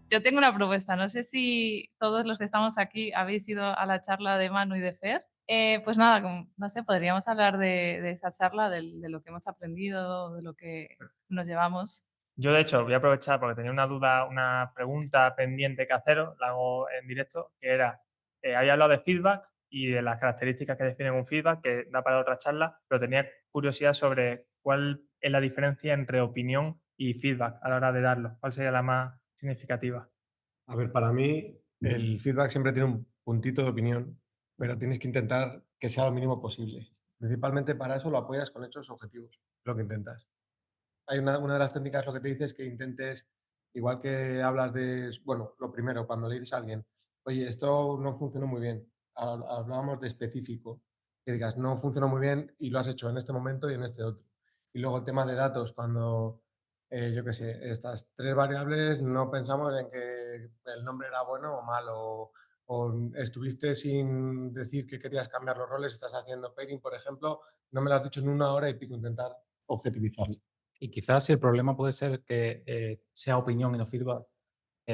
yo tengo una propuesta. No sé si todos los que estamos aquí habéis ido a la charla de Manu y de Fer. Pues nada, no sé, podríamos hablar de esa charla, de lo que hemos aprendido, de lo que nos llevamos. Yo, de hecho, voy a aprovechar porque tenía una duda, una pregunta pendiente que haceros, la hago en directo, que era, había hablado de feedback y de las características que definen un feedback, que da para otra charla, pero tenía curiosidad sobre cuál es la diferencia entre opinión y feedback a la hora de darlo, cuál sería la más significativa. A ver, para mí el feedback siempre tiene un puntito de opinión, pero tienes que intentar que sea lo mínimo posible. Principalmente para eso lo apoyas con hechos objetivos, lo que intentas. Hay una de las técnicas lo que te dice es que intentes, igual que hablas de, bueno, lo primero, cuando le dices a alguien, oye, esto no funcionó muy bien, hablábamos de específico, que digas, no funcionó muy bien y lo has hecho en este momento y en este otro. Y luego el tema de datos, cuando, yo qué sé, estas tres variables no pensamos en que el nombre era bueno o malo, o estuviste sin decir que querías cambiar los roles, estás haciendo pairing, por ejemplo, no me lo has dicho en una hora y pico, intentar objetivizarlo. Y quizás si el problema puede ser que sea opinión y no feedback,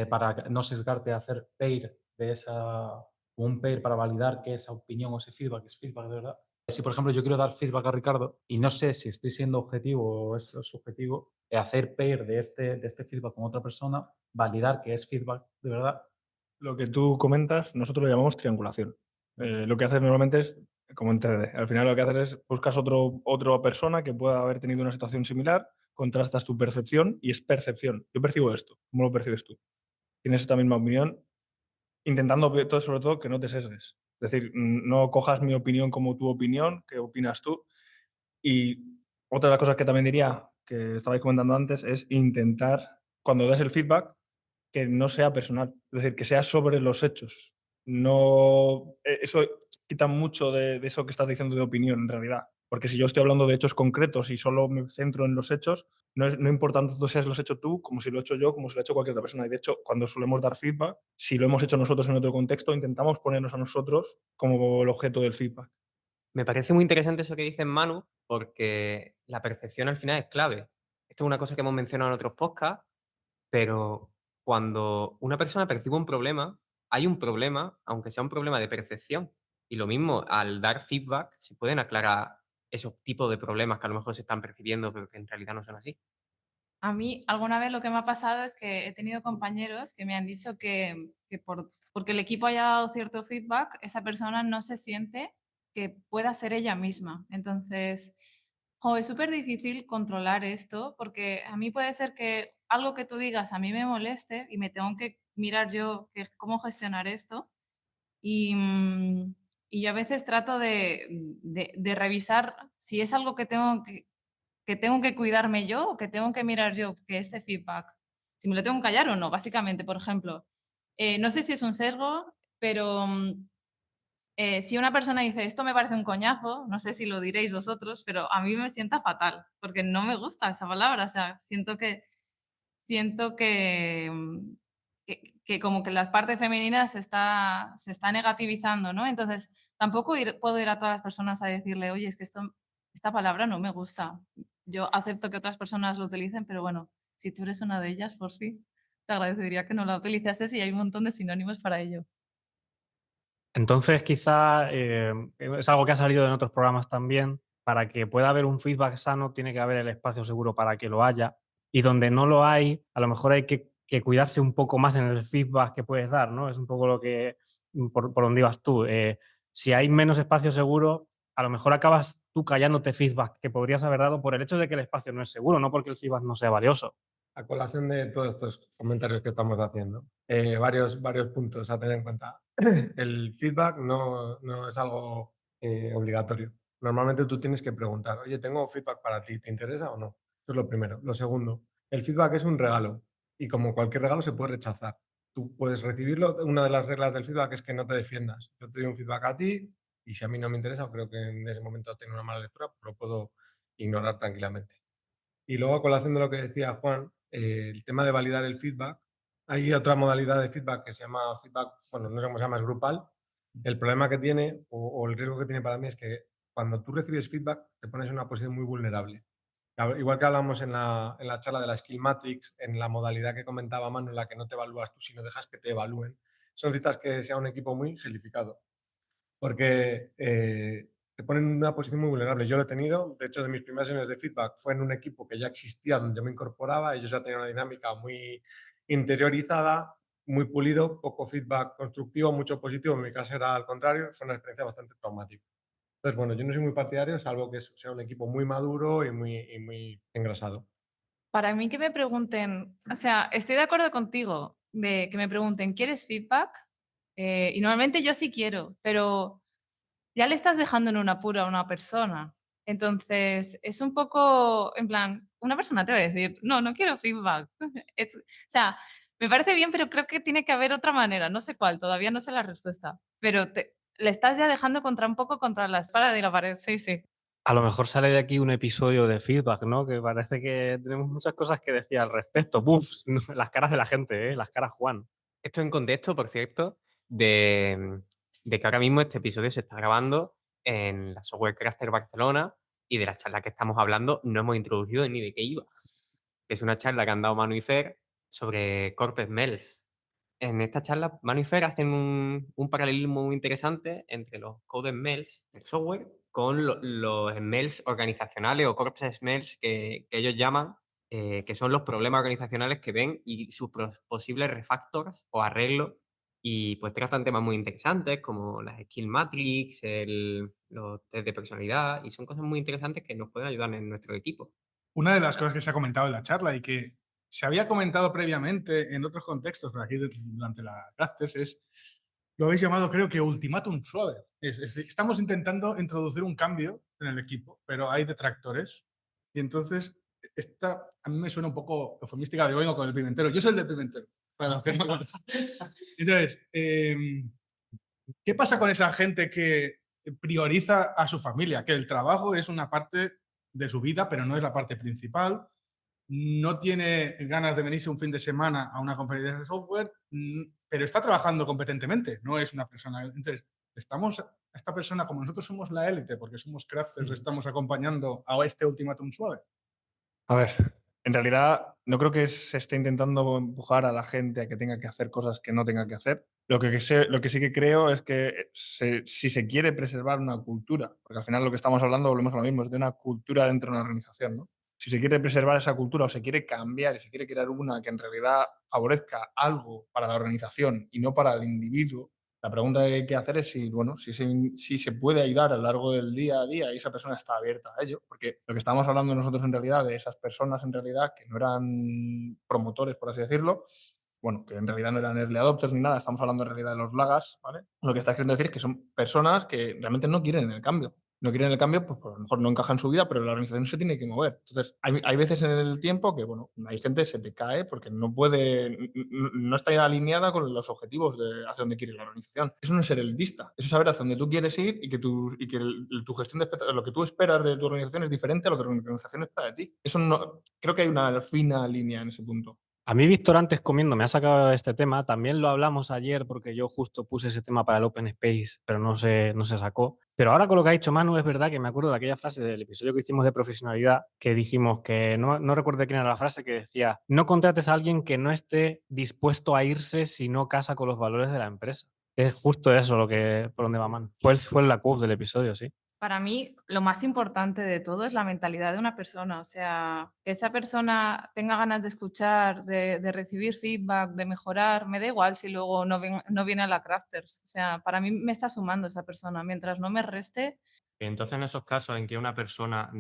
para no sesgarte a hacer pair de esa, un pair para validar que esa opinión o ese feedback es feedback de verdad. Si, por ejemplo, yo quiero dar feedback a Ricardo y no sé si estoy siendo objetivo o es subjetivo, hacer pair de este feedback con otra persona, validar que es feedback de verdad. Lo que tú comentas, nosotros lo llamamos triangulación. Lo que haces normalmente es, como en TDD, al final lo que haces es buscas otra persona que pueda haber tenido una situación similar, contrastas tu percepción y es percepción. Yo percibo esto, ¿cómo lo percibes tú? Tienes esta misma opinión, intentando todo, sobre todo que no te sesgues. Es decir, no cojas mi opinión como tu opinión, que opinas tú. Y otra de las cosas que también diría, que estabais comentando antes, es intentar, cuando des el feedback, que no sea personal, es decir, que sea sobre los hechos. No, eso quita mucho de eso que estás diciendo de opinión, en realidad. Porque si yo estoy hablando de hechos concretos y solo me centro en los hechos, no importa tanto si lo has hecho tú, como si lo he hecho yo, como si lo ha hecho cualquier otra persona. Y de hecho, cuando solemos dar feedback, si lo hemos hecho nosotros en otro contexto, intentamos ponernos a nosotros como el objeto del feedback. Me parece muy interesante eso que dices, Manu, porque la percepción al final es clave. Esto es una cosa que hemos mencionado en otros podcasts, pero cuando una persona percibe un problema, hay un problema, aunque sea un problema de percepción. Y lo mismo, al dar feedback, se pueden aclarar esos tipos de problemas que a lo mejor se están percibiendo, pero que en realidad no son así. A mí alguna vez lo que me ha pasado es que he tenido compañeros que me han dicho que porque el equipo haya dado cierto feedback, esa persona no se siente que pueda ser ella misma. Entonces, jo, es súper difícil controlar esto porque a mí puede ser que algo que tú digas a mí me moleste y me tengo que mirar yo cómo gestionar esto. Y, y yo a veces trato de revisar si es algo que tengo que cuidarme yo o que tengo que mirar yo que este feedback, si me lo tengo que callar o no, básicamente, por ejemplo. No sé si es un sesgo, pero si una persona dice esto me parece un coñazo, no sé si lo diréis vosotros, pero a mí me sienta fatal, porque no me gusta esa palabra, o sea, siento que como que la parte femenina se está negativizando, ¿no? Entonces, tampoco puedo ir a todas las personas a decirle, oye, es que esta palabra no me gusta. Yo acepto que otras personas lo utilicen, pero bueno, si tú eres una de ellas, por fin, te agradecería que no la utilizases y hay un montón de sinónimos para ello. Entonces, quizá es algo que ha salido en otros programas también. Para que pueda haber un feedback sano, tiene que haber el espacio seguro para que lo haya. Y donde no lo hay, a lo mejor hay que cuidarse un poco más en el feedback que puedes dar, ¿no? Es un poco lo que, por donde ibas tú. Si hay menos espacio seguro, a lo mejor acabas tú callándote feedback que podrías haber dado por el hecho de que el espacio no es seguro, no porque el feedback no sea valioso. A colación de todos estos comentarios que estamos haciendo, varios puntos a tener en cuenta. El feedback no es algo obligatorio. Normalmente tú tienes que preguntar, oye, tengo feedback para ti, ¿te interesa o no? Eso es lo primero. Lo segundo, el feedback es un regalo y como cualquier regalo se puede rechazar. Tú puedes recibirlo. Una de las reglas del feedback es que no te defiendas. Yo te doy un feedback a ti y si a mí no me interesa o creo que en ese momento tiene una mala lectura, pues lo puedo ignorar tranquilamente. Y luego, a colación de lo que decía Juan, el tema de validar el feedback, hay otra modalidad de feedback que se llama feedback, bueno, no sé cómo se llama, es grupal. El problema que tiene o el riesgo que tiene para mí es que cuando tú recibes feedback te pones en una posición muy vulnerable. Igual que hablamos en la charla de la Skill Matrix, en la modalidad que comentaba Manu, en la que no te evalúas tú, sino dejas que te evalúen, son necesitas que sea un equipo muy gelificado, porque te ponen en una posición muy vulnerable. Yo lo he tenido, de hecho, de mis primeras sesiones de feedback fue en un equipo que ya existía, donde yo me incorporaba, ellos ya tenían una dinámica muy interiorizada, muy pulido, poco feedback constructivo, mucho positivo. En mi caso era al contrario, fue una experiencia bastante traumática. Entonces, bueno, yo no soy muy partidario, salvo que sea un equipo muy maduro y muy engrasado. Para mí que me pregunten, o sea, estoy de acuerdo contigo de que me pregunten, ¿quieres feedback? Y normalmente yo sí quiero, pero ya le estás dejando en un apuro a una persona. Entonces, es un poco, en plan, una persona te va a decir, no, no quiero feedback. O sea, me parece bien, pero creo que tiene que haber otra manera, no sé cuál, todavía no sé la respuesta, pero le estás ya dejando un poco contra la espada de la pared, sí, sí. A lo mejor sale de aquí un episodio de feedback, ¿no? Que parece que tenemos muchas cosas que decir al respecto. ¡Buf! Las caras de la gente, ¿eh? Las caras Juan. Esto en contexto, por cierto, de que ahora mismo este episodio se está grabando en la Software Crafter Barcelona y de la charla que estamos hablando no hemos introducido ni de qué iba. Es una charla que han dado Manu y Fer sobre Corp Smells. En esta charla, Manu y Fer hacen un paralelismo muy interesante entre los code smells del software con los smells organizacionales o corp smells que ellos llaman, que son los problemas organizacionales que ven y sus posibles refactors o arreglos. Y pues tratan temas muy interesantes como las skill matrix, los test de personalidad, y son cosas muy interesantes que nos pueden ayudar en nuestro equipo. Una de las cosas que se ha comentado en la charla y que se había comentado previamente en otros contextos, pero aquí durante la Crafters, es, lo habéis llamado creo que ultimátum suave. Es decir, estamos intentando introducir un cambio en el equipo, pero hay detractores. Y entonces, esta a mí me suena un poco eufemística de vengo con el pimentero. Yo soy el del pimentero. Para los que no. Entonces, ¿qué pasa con esa gente que prioriza a su familia? Que el trabajo es una parte de su vida, pero no es la parte principal. No tiene ganas de venirse un fin de semana a una conferencia de software, pero está trabajando competentemente, no es una persona. Entonces, estamos a esta persona, como nosotros somos la élite, porque somos crafters, estamos acompañando a este ultimátum suave. A ver, en realidad no creo que se esté intentando empujar a la gente a que tenga que hacer cosas que no tenga que hacer. Lo que sí que creo es que si se quiere preservar una cultura, porque al final lo que estamos hablando, volvemos a lo mismo, es de una cultura dentro de una organización, ¿no? Si se quiere preservar esa cultura o se quiere cambiar y se quiere crear una que en realidad favorezca algo para la organización y no para el individuo, la pregunta que hay que hacer es si, bueno, si se puede ayudar a lo largo del día a día y esa persona está abierta a ello, porque lo que estamos hablando nosotros en realidad de esas personas en realidad que no eran promotores, por así decirlo, bueno, que en realidad no eran early adopters ni nada, estamos hablando en realidad de los lagas, ¿vale? Lo que estás queriendo decir es que son personas que realmente no quieren el cambio. No quieren el cambio, pues a lo mejor no encaja en su vida, pero la organización se tiene que mover. Entonces, hay veces en el tiempo que, bueno, hay gente que se te cae porque no puede, no está alineada con los objetivos de hacia dónde quiere la organización. Eso no es ser elitista, eso es saber hacia dónde tú quieres ir y que tu gestión de lo que tú esperas de tu organización es diferente a lo que la organización espera de ti. Eso no, creo que hay una fina línea en ese punto. A mí, Víctor, antes comiendo, me ha sacado este tema. También lo hablamos ayer porque yo justo puse ese tema para el Open Space, pero no se sacó. Pero ahora con lo que ha dicho Manu, es verdad que me acuerdo de aquella frase del episodio que hicimos de profesionalidad, que dijimos que, no recuerdo quién era la frase, que decía, no contrates a alguien que no esté dispuesto a irse si no casa con los valores de la empresa. Es justo eso por donde va Manu. Fue la quote del episodio, sí. Para mí, lo más importante de todo es la mentalidad de una persona. O sea, que esa persona tenga ganas de escuchar, de recibir feedback, de mejorar. Me da igual si luego no viene a la Crafters. O sea, para mí me está sumando esa persona. Mientras no me reste. Entonces, en esos casos en que una persona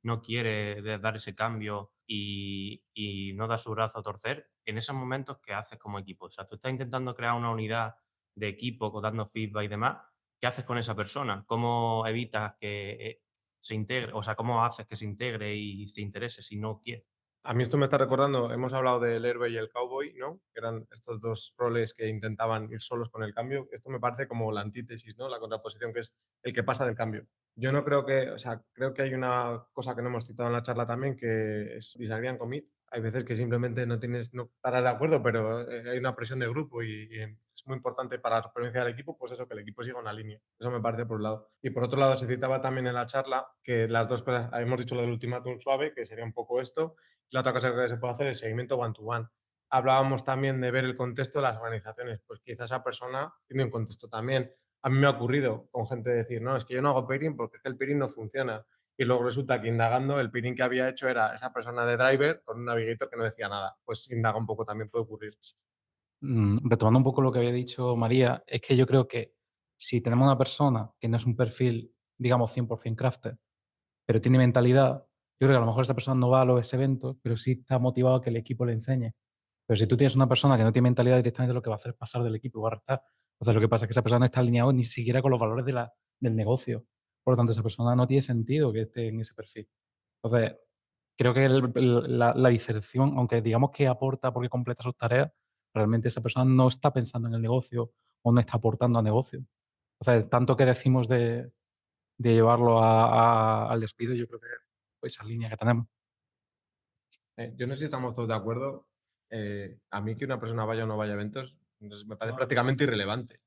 no quiere dar ese cambio y no da su brazo a torcer, en esos momentos, ¿qué haces como equipo? O sea, tú estás intentando crear una unidad de equipo, dando feedback y demás. ¿Qué haces con esa persona? ¿Cómo evitas que se integre? O sea, ¿cómo haces que se integre y se interese si no quiere? A mí esto me está recordando, hemos hablado del héroe y el cowboy, ¿no? Que eran estos dos roles que intentaban ir solos con el cambio. Esto me parece como la antítesis, ¿no? La contraposición, que es el que pasa del cambio. Yo no creo que, o sea, creo que hay una cosa que no hemos citado en la charla también, que es disagree and commit. Hay veces que simplemente no estarás de acuerdo, pero hay una presión de grupo y es es muy importante para la supervivencia del equipo, pues eso, que el equipo siga una línea. Eso me parece por un lado. Y por otro lado, se citaba también en la charla que las dos cosas, habíamos dicho lo del ultimátum suave, que sería un poco esto, y la otra cosa que se puede hacer es el seguimiento one-to-one. Hablábamos también de ver el contexto de las organizaciones, pues quizás esa persona tiene un contexto también. A mí me ha ocurrido con gente decir, no, es que yo no hago pairing porque es que el pairing no funciona. Y luego resulta que indagando, el pairing que había hecho era esa persona de driver con un navigator que no decía nada. Pues indaga un poco, también puede ocurrir. Retomando un poco lo que había dicho María, es que yo creo que si tenemos una persona que no es un perfil, digamos, 100% crafter, pero tiene mentalidad, yo creo que a lo mejor esa persona no va a los eventos, pero sí está motivado a que el equipo le enseñe. Pero si tú tienes una persona que no tiene mentalidad, directamente lo que va a hacer es pasar del equipo, va a restar. Entonces lo que pasa es que esa persona no está alineado ni siquiera con los valores del negocio. Por lo tanto, esa persona no tiene sentido que esté en ese perfil. Entonces, creo que la diserción, aunque digamos que aporta porque completa sus tareas, realmente esa persona no está pensando en el negocio o no está aportando al negocio. Entonces, tanto que decimos de llevarlo al despido, yo creo que pues, esa línea que tenemos. Yo no sé si estamos todos de acuerdo. A mí que una persona vaya o no vaya a eventos, entonces me parece prácticamente irrelevante.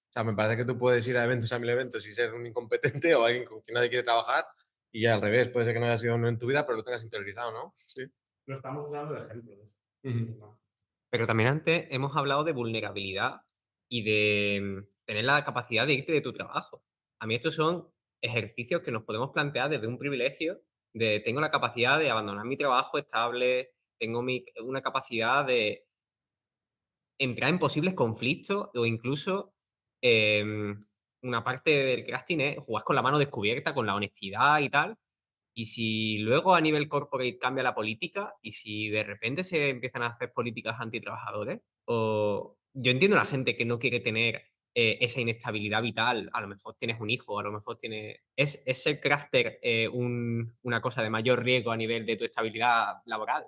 O sea, me parece que tú puedes ir a eventos, a 1000 eventos y ser un incompetente o alguien con quien nadie quiere trabajar y al revés, puede ser que no haya sido uno en tu vida, pero lo tengas interiorizado, ¿no? Sí. Lo estamos usando de ejemplo. Pero también antes hemos hablado de vulnerabilidad y de tener la capacidad de irte de tu trabajo. A mí estos son ejercicios que nos podemos plantear desde un privilegio de tengo la capacidad de abandonar mi trabajo estable, tengo una capacidad de entrar en posibles conflictos o incluso una parte del crafting es jugar con la mano descubierta, con la honestidad y tal. Y si luego a nivel corporate cambia la política y si de repente se empiezan a hacer políticas antitrabajadores, o yo entiendo a la gente que no quiere tener esa inestabilidad vital, a lo mejor tienes un hijo, a lo mejor tienes... ¿Es ser crafter una cosa de mayor riesgo a nivel de tu estabilidad laboral?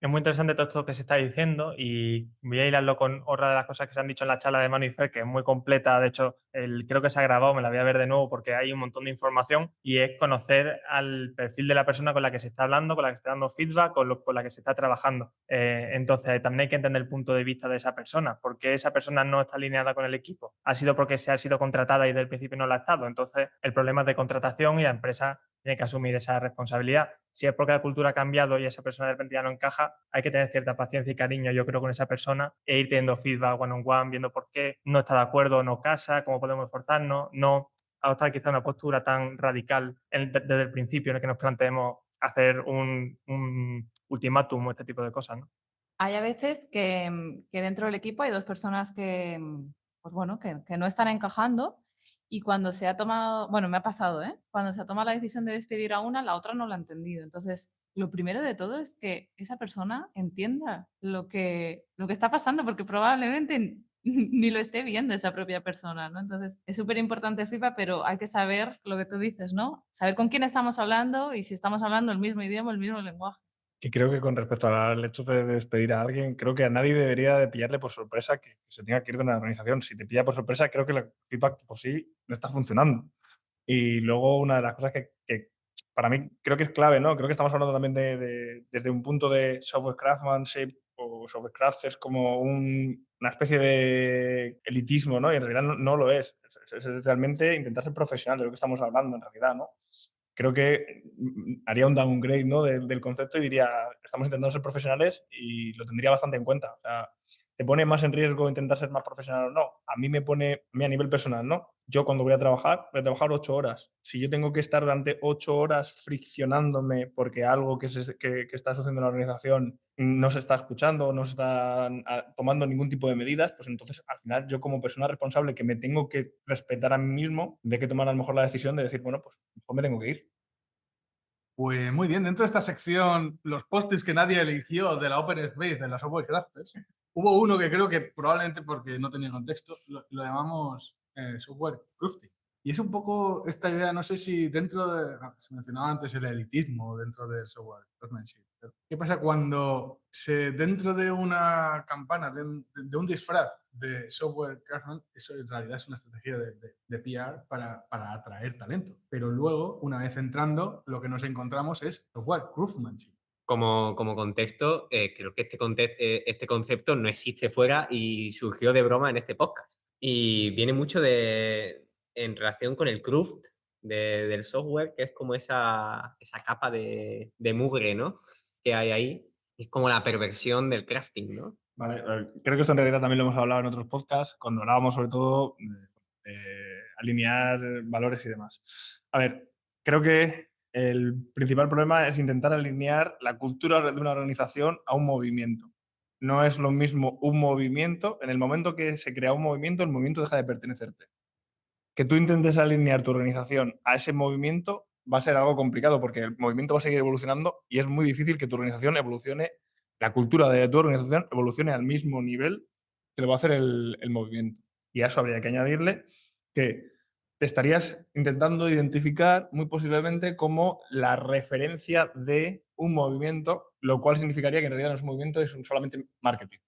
Es muy interesante todo esto que se está diciendo y voy a hilarlo con otra de las cosas que se han dicho en la charla de Manu y Fer, que es muy completa. De hecho, creo que se ha grabado, me la voy a ver de nuevo porque hay un montón de información y es conocer al perfil de la persona con la que se está hablando, con la que se está dando feedback, con la que se está trabajando. Entonces, también hay que entender el punto de vista de esa persona. ¿Por qué esa persona no está alineada con el equipo? ¿Ha sido porque se ha sido contratada y desde el principio no lo ha estado? Entonces, el problema es de contratación y la empresa tiene que asumir esa responsabilidad. Si es porque la cultura ha cambiado y esa persona de repente ya no encaja, hay que tener cierta paciencia y cariño, yo creo, con esa persona e ir teniendo feedback one-on-one, viendo por qué no está de acuerdo o no casa, cómo podemos esforzarnos, no adoptar quizá una postura tan radical desde el principio en el que nos planteemos hacer un ultimátum o este tipo de cosas, ¿no? Hay a veces que dentro del equipo hay dos personas que, pues bueno, que no están encajando y cuando se ha tomado, bueno, me ha pasado, ¿eh? Cuando se ha tomado la decisión de despedir a una, la otra no lo ha entendido. Entonces, lo primero de todo es que esa persona entienda lo que está pasando, porque probablemente ni lo esté viendo esa propia persona, ¿no? Entonces, es súper importante el feedback, pero hay que saber lo que tú dices, ¿no? Saber con quién estamos hablando y si estamos hablando el mismo idioma, el mismo lenguaje. Y creo que con respecto al hecho de despedir a alguien, creo que a nadie debería de pillarle por sorpresa que se tenga que ir de una organización. Si te pilla por sorpresa, creo que el feedback por sí no está funcionando. Y luego una de las cosas que para mí creo que es clave, ¿no? Creo que estamos hablando también desde un punto de software craftsmanship o software crafters como una especie de elitismo, ¿no? Y en realidad no lo es. Es realmente intentar ser profesional de lo que estamos hablando en realidad, ¿no? Creo que haría un downgrade, ¿no? del concepto y diría, estamos intentando ser profesionales y lo tendría bastante en cuenta. O sea, ¿te pone más en riesgo intentar ser más profesional o no? A mí me pone, a mí a nivel personal, ¿no? Yo cuando voy a trabajar 8 horas. Si yo tengo que estar durante 8 horas friccionándome porque algo que está sucediendo en la organización no se está escuchando, no se está tomando ningún tipo de medidas, pues entonces al final yo como persona responsable que me tengo que respetar a mí mismo, de que tomar a lo mejor la decisión de decir, bueno, pues mejor me tengo que ir. Pues muy bien, dentro de esta sección, los posts que nadie eligió de la Open Space, de las Software Crafters, hubo uno que creo que probablemente porque no tenía contexto, lo llamamos software crafting. Y es un poco esta idea, no sé si dentro de, se mencionaba antes el elitismo dentro del software craftsmanship. ¿Qué pasa cuando dentro de una campana, de un disfraz de software craftsman, eso en realidad es una estrategia de PR para atraer talento? Pero luego, una vez entrando, lo que nos encontramos es software craftsmanship. Como contexto, creo que este concepto no existe fuera y surgió de broma en este podcast. Y viene mucho en relación con el cruft del software, que es como esa capa de mugre, ¿no? Que hay ahí. Es como la perversión del crafting, ¿no? Vale, creo que esto en realidad también lo hemos hablado en otros podcasts, cuando hablábamos sobre todo de alinear valores y demás. A ver, creo que el principal problema es intentar alinear la cultura de una organización a un movimiento. No es lo mismo un movimiento, en el momento que se crea un movimiento, el movimiento deja de pertenecerte. Que tú intentes alinear tu organización a ese movimiento va a ser algo complicado porque el movimiento va a seguir evolucionando y es muy difícil que tu organización evolucione, la cultura de tu organización evolucione al mismo nivel que lo va a hacer el movimiento. Y a eso habría que añadirle que te estarías intentando identificar muy posiblemente como la referencia de un movimiento, lo cual significaría que en realidad no es un movimiento, es solamente marketing.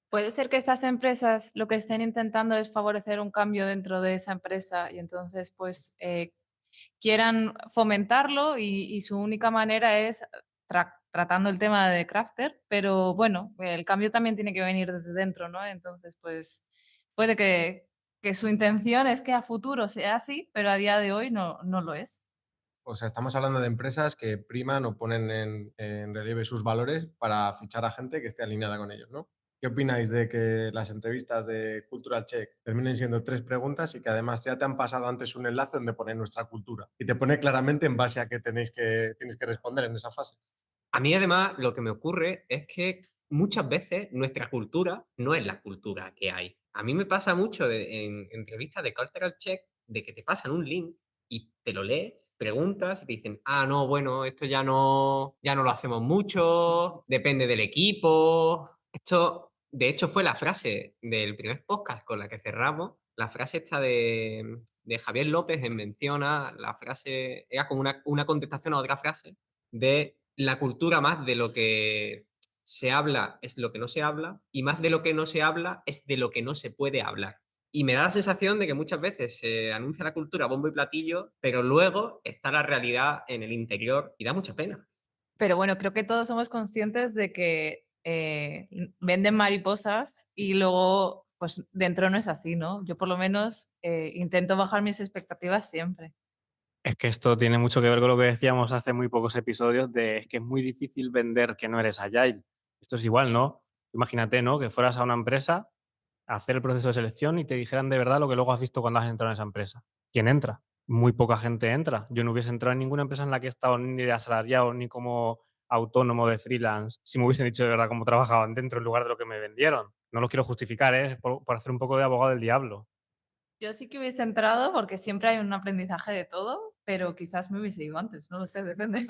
Puede ser que estas empresas lo que estén intentando es favorecer un cambio dentro de esa empresa y entonces pues quieran fomentarlo y su única manera es tratando el tema de crafter, pero bueno, el cambio también tiene que venir desde dentro, ¿no? Entonces pues puede que su intención es que a futuro sea así, pero a día de hoy no lo es. O sea, estamos hablando de empresas que priman o ponen en relieve sus valores para fichar a gente que esté alineada con ellos, ¿no? ¿Qué opináis de que las entrevistas de Cultural Check terminen siendo 3 preguntas y que además ya te han pasado antes un enlace donde pone nuestra cultura? Y te pone claramente en base a qué tienes que responder en esa fase. A mí, además, lo que me ocurre es que muchas veces nuestra cultura no es la cultura que hay. A mí me pasa mucho en entrevistas de Cultural Check de que te pasan un link y te lo lees, preguntas y te dicen, ah, no, bueno, esto ya no lo hacemos mucho, depende del equipo. Esto, de hecho, fue la frase del primer podcast con la que cerramos. La frase esta de Javier López en Menciona, la frase era como una contestación a otra frase de la cultura más de lo que se habla es lo que no se habla y más de lo que no se habla es de lo que no se puede hablar. Y me da la sensación de que muchas veces se anuncia la cultura a bombo y platillo, pero luego está la realidad en el interior y da mucha pena. Pero bueno, creo que todos somos conscientes de que venden mariposas y luego, pues dentro no es así, ¿no? Yo por lo menos intento bajar mis expectativas siempre. Es que esto tiene mucho que ver con lo que decíamos hace muy pocos episodios de es que es muy difícil vender que no eres agile. Esto es igual, ¿no? Imagínate, ¿no? Que fueras a una empresa a hacer el proceso de selección y te dijeran de verdad lo que luego has visto cuando has entrado en esa empresa. ¿Quién entra? Muy poca gente entra. Yo no hubiese entrado en ninguna empresa en la que he estado ni de asalariado ni como autónomo de freelance si me hubiesen dicho de verdad cómo trabajaban dentro en lugar de lo que me vendieron. No lo quiero justificar, ¿eh? Es por hacer un poco de abogado del diablo. Yo sí que hubiese entrado porque siempre hay un aprendizaje de todo, pero quizás me hubiese ido antes, no lo sé, depende.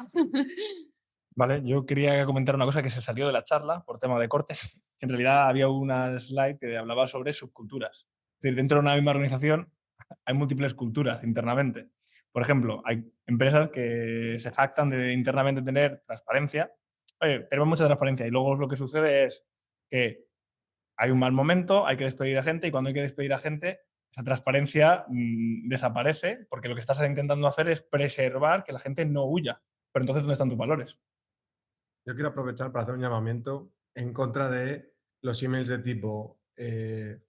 Vale, yo quería comentar una cosa que se salió de la charla por tema de cortes. En realidad había una slide que hablaba sobre subculturas. Es decir, dentro de una misma organización hay múltiples culturas internamente. Por ejemplo, hay empresas que se jactan de internamente tener transparencia. Oye, tenemos mucha transparencia y luego lo que sucede es que hay un mal momento, hay que despedir a gente y cuando hay que despedir a gente, esa transparencia desaparece porque lo que estás intentando hacer es preservar que la gente no huya. Pero entonces, ¿dónde están tus valores? Yo quiero aprovechar para hacer un llamamiento en contra de los emails de tipo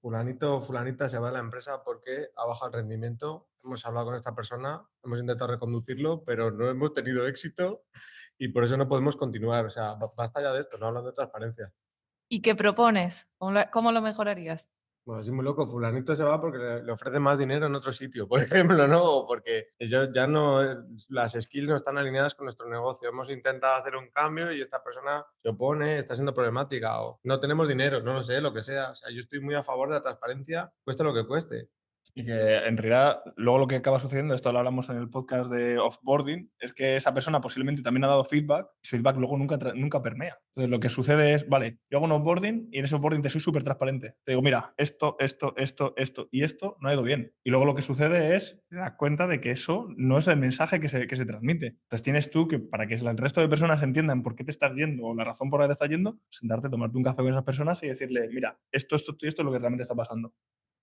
fulanito o fulanita se va de la empresa porque ha bajado el rendimiento. Hemos hablado con esta persona, hemos intentado reconducirlo, pero no hemos tenido éxito y por eso no podemos continuar. O sea, basta ya de esto, no hablan de transparencia. ¿Y qué propones? ¿Cómo lo mejorarías? Bueno, es muy loco. Fulanito se va porque le ofrece más dinero en otro sitio, por ejemplo, ¿no? O porque ellos ya no, las skills no están alineadas con nuestro negocio. Hemos intentado hacer un cambio y esta persona se opone, está siendo problemática o no tenemos dinero, no lo sé, lo que sea. O sea, yo estoy muy a favor de la transparencia, cueste lo que cueste. Y que en realidad luego lo que acaba sucediendo, esto lo hablamos en el podcast de offboarding, es que esa persona posiblemente también ha dado feedback y ese feedback luego nunca permea. Entonces lo que sucede es, vale, yo hago un offboarding y en ese offboarding te soy súper transparente. Te digo, mira, esto y esto no ha ido bien. Y luego lo que sucede es, te das cuenta de que eso no es el mensaje que se transmite. Entonces tienes tú que, para que el resto de personas entiendan por qué te estás yendo o la razón por la que te estás yendo, sentarte, tomarte un café con esas personas y decirle, mira, esto y esto es lo que realmente está pasando.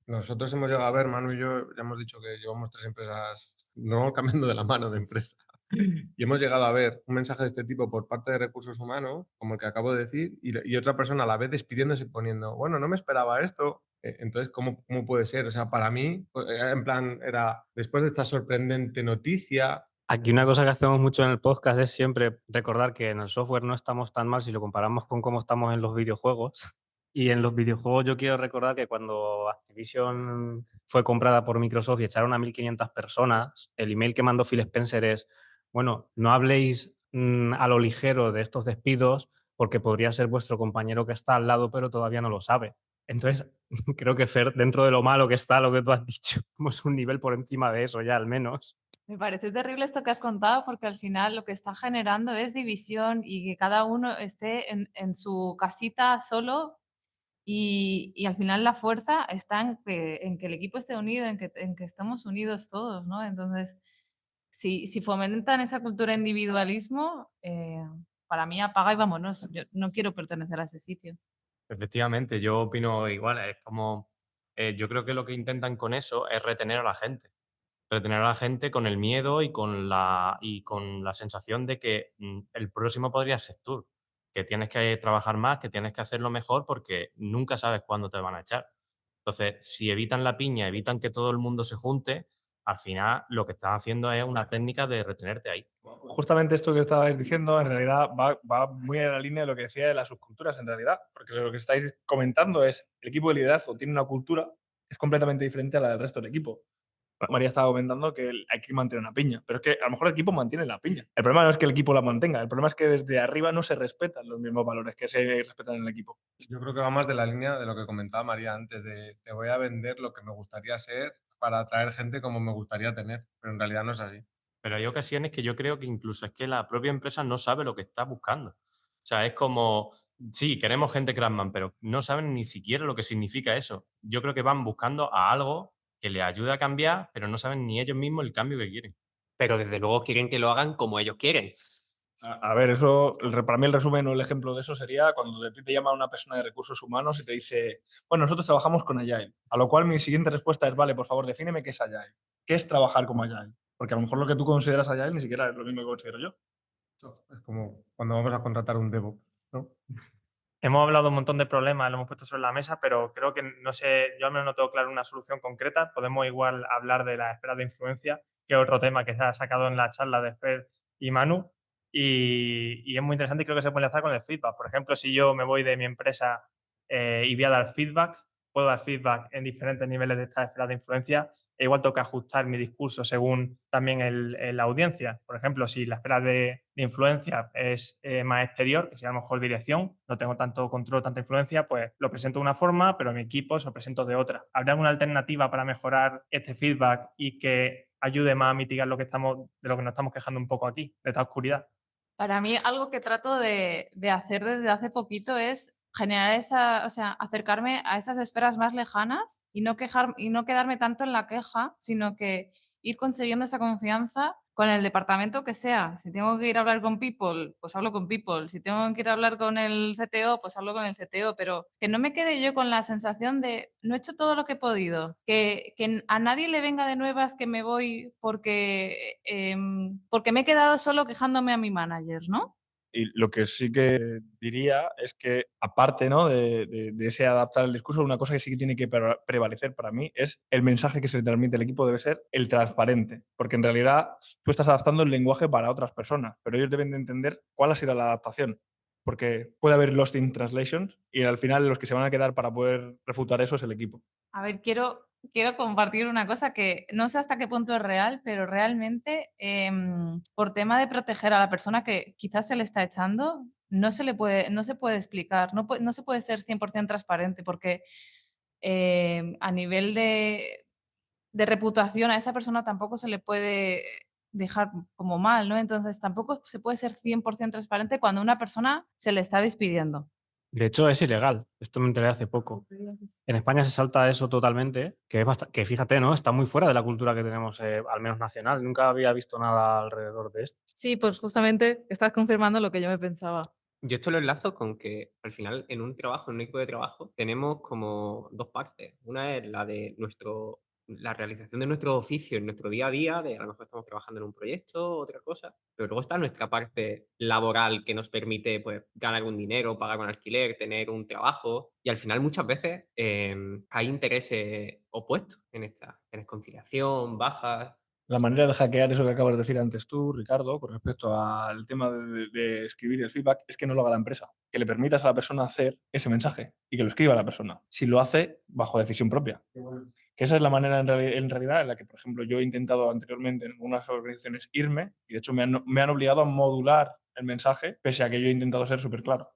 Nosotros hemos llegado a ver, Manu y yo, ya hemos dicho que llevamos 3 empresas, no cambiando de la mano de empresa. Y hemos llegado a ver un mensaje de este tipo por parte de recursos humanos, como el que acabo de decir, y otra persona a la vez despidiéndose y poniendo, bueno, no me esperaba esto. Entonces, ¿cómo puede ser? O sea, para mí, en plan, era después de esta sorprendente noticia. Aquí una cosa que hacemos mucho en el podcast es siempre recordar que en el software no estamos tan mal si lo comparamos con cómo estamos en los videojuegos. Y en los videojuegos yo quiero recordar que cuando Activision fue comprada por Microsoft y echaron a 1.500 personas, el email que mandó Phil Spencer es, bueno, no habléis a lo ligero de estos despidos porque podría ser vuestro compañero que está al lado pero todavía no lo sabe. Entonces, creo que Fer, dentro de lo malo que está lo que tú has dicho, somos un nivel por encima de eso ya al menos. Me parece terrible esto que has contado porque al final lo que está generando es división y que cada uno esté en su casita solo y al final la fuerza está en que el equipo esté unido, en que estemos unidos todos, ¿no? Entonces, si fomentan esa cultura de individualismo, para mí apaga y vámonos. Yo no quiero pertenecer a ese sitio. Efectivamente, yo opino igual. Es como, yo creo que lo que intentan con eso es retener a la gente. Retener a la gente con el miedo y con la sensación de que el próximo podría ser tú, que tienes que trabajar más, que tienes que hacerlo mejor porque nunca sabes cuándo te van a echar. Entonces, si evitan la piña, evitan que todo el mundo se junte, al final lo que están haciendo es una técnica de retenerte ahí. Justamente esto que estabais diciendo en realidad va muy en la línea de lo que decía de las subculturas en realidad, porque lo que estáis comentando es el equipo de liderazgo tiene una cultura que es completamente diferente a la del resto del equipo. María estaba comentando que hay que mantener una piña, pero es que a lo mejor el equipo mantiene la piña. El problema no es que el equipo la mantenga, el problema es que desde arriba no se respetan los mismos valores que se respetan en el equipo. Yo creo que va más de la línea de lo que comentaba María antes, de te voy a vender lo que me gustaría ser para atraer gente como me gustaría tener, pero en realidad no es así. Pero hay ocasiones que yo creo que incluso es que la propia empresa no sabe lo que está buscando. O sea, es como, sí, queremos gente Craftman, pero no saben ni siquiera lo que significa eso. Yo creo que van buscando a algo que les ayude a cambiar, pero no saben ni ellos mismos el cambio que quieren. Pero desde luego quieren que lo hagan como ellos quieren. A ver, eso, para mí el resumen o el ejemplo de eso sería cuando de ti te llama una persona de recursos humanos y te dice, bueno, nosotros trabajamos con Agile. A lo cual mi siguiente respuesta es, vale, por favor, defíneme qué es Agile. ¿Qué es trabajar como Agile? Porque a lo mejor lo que tú consideras Agile ni siquiera es lo mismo que considero yo. Es como cuando vamos a contratar un DevOps, ¿no? Hemos hablado de un montón de problemas, lo hemos puesto sobre la mesa, pero creo que no sé, yo al menos no tengo claro una solución concreta. Podemos igual hablar de las esferas de influencia, que es otro tema que se ha sacado en la charla de Fer y Manu, y es muy interesante y creo que se puede enlazar con el feedback. Por ejemplo, si yo me voy de mi empresa y voy a dar feedback, puedo dar feedback en diferentes niveles de estas esferas de influencia e igual tengo que ajustar mi discurso según también la audiencia. Por ejemplo, si la esfera de influencia es más exterior, que sea a lo mejor dirección, no tengo tanto control, tanta influencia, pues lo presento de una forma, pero mi equipo se lo presento de otra. ¿Habría alguna alternativa para mejorar este feedback y que ayude más a mitigar lo que de lo que nos estamos quejando un poco aquí, de esta oscuridad? Para mí, algo que trato de hacer desde hace poquito es generar o sea, acercarme a esas esferas más lejanas y no quedarme tanto en la queja, sino que ir consiguiendo esa confianza con el departamento que sea. Si tengo que ir a hablar con People, pues hablo con People. Si tengo que ir a hablar con el CTO, pues hablo con el CTO. Pero que no me quede yo con la sensación de no he hecho todo lo que he podido. Que a nadie le venga de nuevas que me voy porque me he quedado solo quejándome a mi manager, ¿no? Y lo que sí que diría es que, aparte, ¿no?, de ese adaptar el discurso, una cosa que sí que tiene que prevalecer para mí es el mensaje que se le transmite al equipo debe ser el transparente, porque en realidad tú estás adaptando el lenguaje para otras personas, pero ellos deben de entender cuál ha sido la adaptación, porque puede haber lost in translation y al final los que se van a quedar para poder refutar eso es el equipo. A ver, quiero compartir una cosa que no sé hasta qué punto es real, pero realmente por tema de proteger a la persona que quizás se le está echando, no se puede explicar, no se puede ser 100% transparente porque a nivel de reputación a esa persona tampoco se le puede dejar como mal, ¿no? Entonces tampoco se puede ser 100% transparente cuando a una persona se le está despidiendo. De hecho, es ilegal. Esto me enteré hace poco. En España se salta eso totalmente, que fíjate, ¿no? Está muy fuera de la cultura que tenemos, al menos nacional. Nunca había visto nada alrededor de esto. Sí, pues justamente estás confirmando lo que yo me pensaba. Yo esto lo enlazo con que al final en un trabajo, en un equipo de trabajo, tenemos como dos partes. Una es la de nuestro la realización de nuestro oficio en nuestro día a día, de a lo mejor estamos trabajando en un proyecto, otra cosa, pero luego está nuestra parte laboral que nos permite pues, ganar un dinero, pagar un alquiler, tener un trabajo, y al final muchas veces hay intereses opuestos en esta, tienes conciliación, bajas. La manera de hackear eso que acabas de decir antes tú, Ricardo, con respecto al tema de escribir el feedback, es que no lo haga la empresa. Que le permitas a la persona hacer ese mensaje y que lo escriba la persona. Si lo hace bajo decisión propia. Que esa es la manera en realidad en la que, por ejemplo, yo he intentado anteriormente en algunas organizaciones irme y de hecho me han obligado a modular el mensaje, pese a que yo he intentado ser súper claro.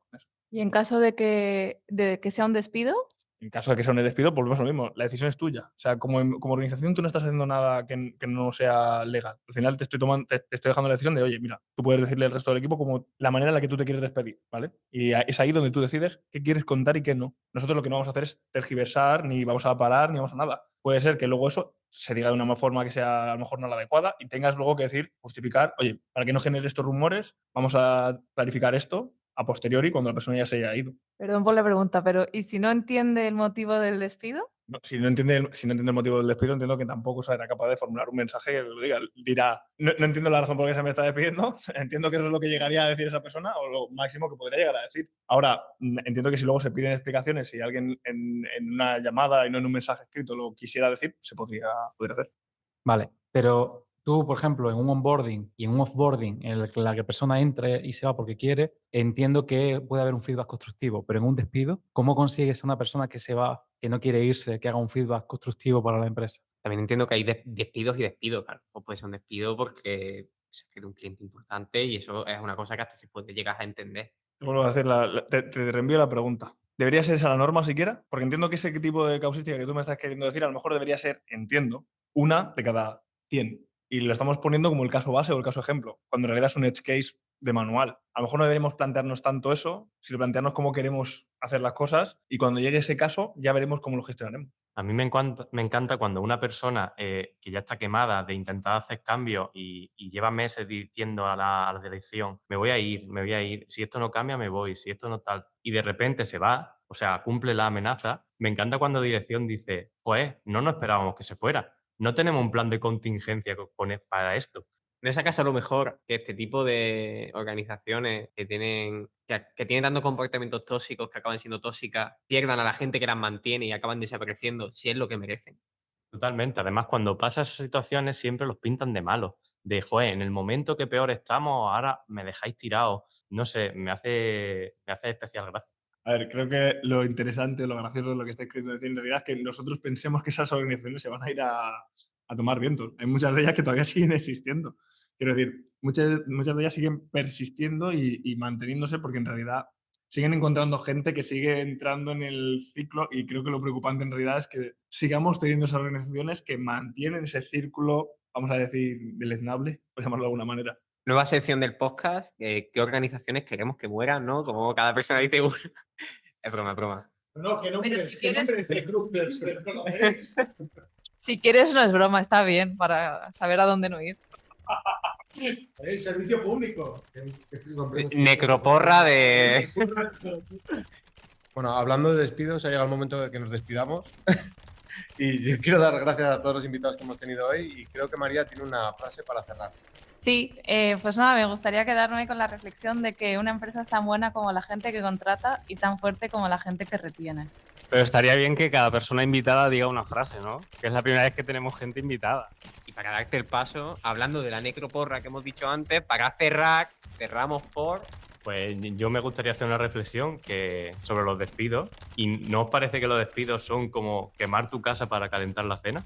Y en caso de que sea un despido, En caso de que sea un despido, volvemos a lo mismo. La decisión es tuya. O sea, como organización tú no estás haciendo nada que no sea legal. Al final te estoy dejando la decisión de, oye, mira, tú puedes decirle al resto del equipo como la manera en la que tú te quieres despedir, ¿vale? Y es ahí donde tú decides qué quieres contar y qué no. Nosotros lo que no vamos a hacer es tergiversar, ni vamos a parar, ni vamos a nada. Puede ser que luego eso se diga de una forma que sea a lo mejor no la adecuada y tengas luego que decir, justificar, oye, para que no genere estos rumores, vamos a clarificar esto a posteriori cuando la persona ya se haya ido. perdón por la pregunta, pero ¿y si no entiende el motivo del despido? No, si no entiende el motivo del despido, entiendo que tampoco será capaz de formular un mensaje que lo diga. Dirá, no entiendo la razón por la que se me está despidiendo, entiendo que eso es lo que llegaría a decir esa persona o lo máximo que podría llegar a decir. Ahora, entiendo que si luego se piden explicaciones, si alguien en una llamada y no en un mensaje escrito lo quisiera decir, se podría hacer. Vale, pero tú, por ejemplo, en un onboarding y en un offboarding en el que la persona entre y se va porque quiere, entiendo que puede haber un feedback constructivo, pero en un despido, ¿cómo consigues a una persona que se va, que no quiere irse, que haga un feedback constructivo para la empresa? También entiendo que hay despidos y despidos, claro. O puede ser un despido porque se ha ido un cliente importante y eso es una cosa que hasta se puede llegar a entender. Te vuelvo a decir, te reenvío la pregunta. ¿Debería ser esa la norma siquiera? Porque entiendo que ese tipo de causística que tú me estás queriendo decir, a lo mejor debería ser, entiendo, una de cada 100. Y lo estamos poniendo como el caso base o el caso ejemplo, cuando en realidad es un edge case de manual. A lo mejor no deberíamos plantearnos tanto eso, sino plantearnos cómo queremos hacer las cosas y cuando llegue ese caso ya veremos cómo lo gestionaremos. A mí me encanta cuando una persona que ya está quemada de intentar hacer cambios y lleva meses diciendo a la dirección, me voy a ir, si esto no cambia me voy, si esto no tal, y de repente se va, o sea, cumple la amenaza. Me encanta cuando dirección dice, pues no nos esperábamos que se fuera, no tenemos un plan de contingencia para esto. ¿No es acaso a lo mejor que este tipo de organizaciones que tienen tantos comportamientos tóxicos, que acaban siendo tóxicas, pierdan a la gente que las mantiene y acaban desapareciendo si es lo que merecen? Totalmente. Además, cuando pasa esas situaciones siempre los pintan de malos. De, joder, en el momento que peor estamos, ahora me dejáis tirado. No sé, me hace especial gracia. A ver, creo que lo interesante, lo gracioso de lo que estáis queriendo decir en realidad es que nosotros pensemos que esas organizaciones se van a ir a tomar vientos. Hay muchas de ellas que todavía siguen existiendo. Quiero decir, muchas de ellas siguen persistiendo y manteniéndose porque en realidad siguen encontrando gente que sigue entrando en el ciclo y creo que lo preocupante en realidad es que sigamos teniendo esas organizaciones que mantienen ese círculo, vamos a decir, deleznable, por llamarlo de alguna manera. Nueva sección del podcast, ¿qué organizaciones queremos que mueran, no? Como cada persona dice una. Es broma, es broma. No, que no Pero crees, si que no quieres- crees el club del no lo veis. Si quieres, no es broma, está bien para saber a dónde no ir. El servicio público. Necroporra de... Bueno, hablando de despidos, ha llegado el momento de que nos despidamos. Y yo quiero dar gracias a todos los invitados que hemos tenido hoy y creo que María tiene una frase para cerrar. Sí, pues nada, me gustaría quedarme con la reflexión de que una empresa es tan buena como la gente que contrata y tan fuerte como la gente que retiene. Pero estaría bien que cada persona invitada diga una frase, ¿no? Que es la primera vez que tenemos gente invitada. Y para darte el paso, hablando de la necroporra que hemos dicho antes, para cerrar, cerramos por... Pues yo me gustaría hacer una reflexión sobre los despidos. ¿Y no os parece que los despidos son como quemar tu casa para calentar la cena?